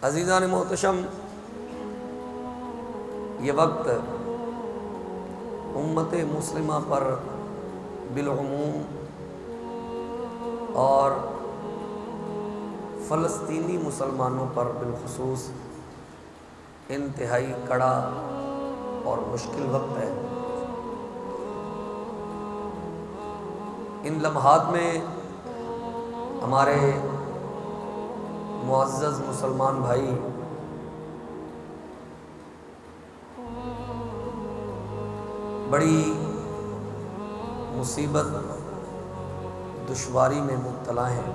عزیزان محتشم، یہ وقت امت مسلمہ پر بالعموم اور فلسطینی مسلمانوں پر بالخصوص انتہائی کڑا اور مشکل وقت ہے۔ ان لمحات میں ہمارے معزز مسلمان بھائی بڑی مصیبت دشواری میں مبتلا ہیں۔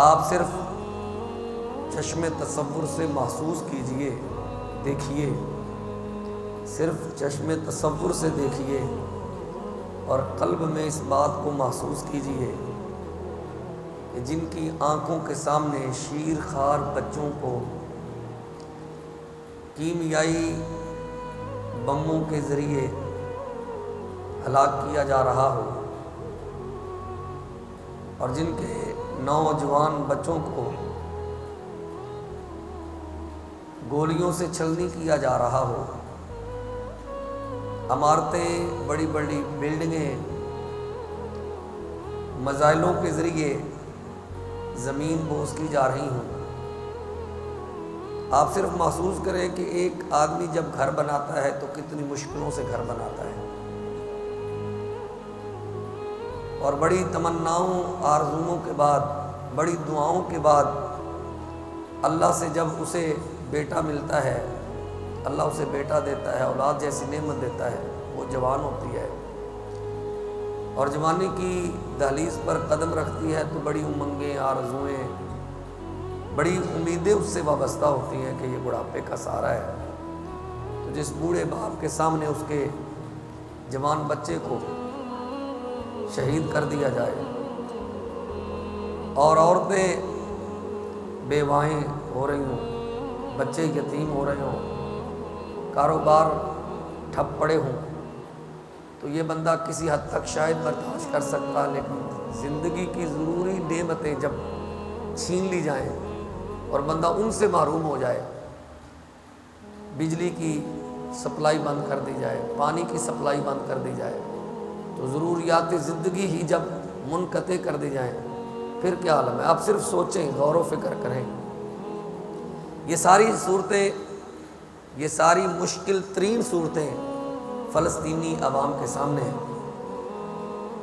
آپ صرف چشم تصور سے محسوس کیجئے، دیکھیے، صرف چشم تصور سے دیکھیے اور قلب میں اس بات کو محسوس کیجئے کہ جن کی آنکھوں کے سامنے شیر خوار بچوں کو کیمیائی بموں کے ذریعے ہلاک کیا جا رہا ہو اور جن کے نوجوان بچوں کو گولیوں سے چھلنی کیا جا رہا ہو، عمارتیں، بڑی بڑی بلڈنگیں میزائلوں کے ذریعے زمین بوس کی جا رہی ہوں۔ آپ صرف محسوس کریں کہ ایک آدمی جب گھر بناتا ہے تو کتنی مشکلوں سے گھر بناتا ہے، اور بڑی تمناؤں آرزوؤں کے بعد، بڑی دعاؤں کے بعد اللہ سے جب اسے بیٹا ملتا ہے، اللہ اسے بیٹا دیتا ہے، اولاد جیسی نعمت دیتا ہے، وہ جوان ہوتی ہے اور جوانی کی دہلیز پر قدم رکھتی ہے تو بڑی امنگیں، آرزوئیں، بڑی امیدیں اس سے وابستہ ہوتی ہیں کہ یہ بڑھاپے کا سہارا ہے۔ تو جس بوڑھے باپ کے سامنے اس کے جوان بچے کو شہید کر دیا جائے اور عورتیں بیوائیں ہو رہی ہوں، بچے یتیم ہو رہے ہوں، کاروبار ٹھپ پڑے ہوں، تو یہ بندہ کسی حد تک شاید برداشت کر سکتا، لیکن زندگی کی ضروری نعمتیں جب چھین لی جائیں اور بندہ ان سے محروم ہو جائے، بجلی کی سپلائی بند کر دی جائے، پانی کی سپلائی بند کر دی جائے، تو ضروریات زندگی ہی جب منقطع کر دی جائیں، پھر کیا عالم ہے؟ آپ صرف سوچیں، غور و فکر کریں۔ یہ ساری صورتیں، یہ ساری مشکل ترین صورتیں فلسطینی عوام کے سامنے ہیں۔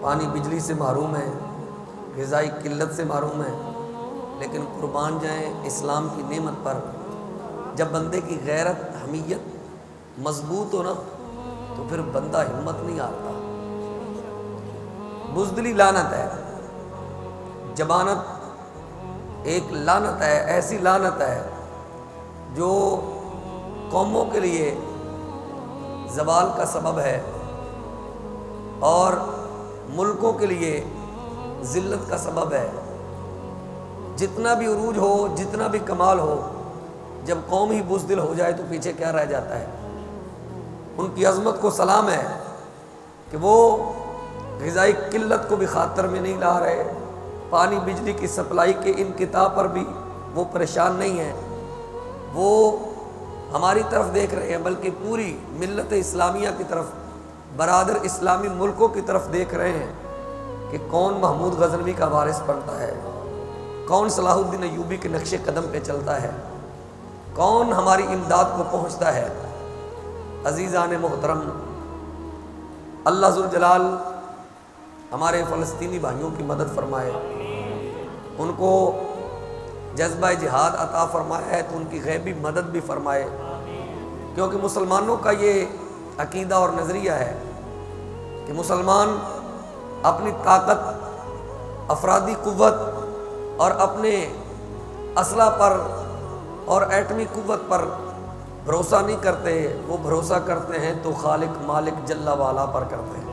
پانی بجلی سے محروم ہے، غذائی قلت سے محروم ہے، لیکن قربان جائیں اسلام کی نعمت پر، جب بندے کی غیرت، حمیت مضبوط ہو نا تو پھر بندہ ہمت نہیں ہارتا۔ بزدلی لعنت ہے، جبانت ایک لعنت ہے، ایسی لعنت ہے جو قوموں کے لیے زوال کا سبب ہے اور ملکوں کے لیے ذلت کا سبب ہے۔ جتنا بھی عروج ہو، جتنا بھی کمال ہو، جب قوم ہی بزدل ہو جائے تو پیچھے کیا رہ جاتا ہے؟ ان کی عظمت کو سلام ہے کہ وہ غذائی قلت کو بھی خاطر میں نہیں لا رہے، پانی بجلی کی سپلائی کے انقطاع پر بھی وہ پریشان نہیں ہیں، وہ ہماری طرف دیکھ رہے ہیں، بلکہ پوری ملت اسلامیہ کی طرف، برادر اسلامی ملکوں کی طرف دیکھ رہے ہیں کہ کون محمود غزنوی کا وارث بنتا ہے، کون صلاح الدین ایوبی کے نقش قدم پہ چلتا ہے، کون ہماری امداد کو پہنچتا ہے۔ عزیزان محترم، اللہ ذوالجلال ہمارے فلسطینی بھائیوں کی مدد فرمائے، ان کو جذبہ جہاد عطا فرمایا ہے تو ان کی غیبی مدد بھی فرمائے، کیونکہ مسلمانوں کا یہ عقیدہ اور نظریہ ہے کہ مسلمان اپنی طاقت، افرادی قوت اور اپنے اسلحہ پر اور ایٹمی قوت پر بھروسہ نہیں کرتے، وہ بھروسہ کرتے ہیں تو خالق مالک جل والا پر کرتے ہیں۔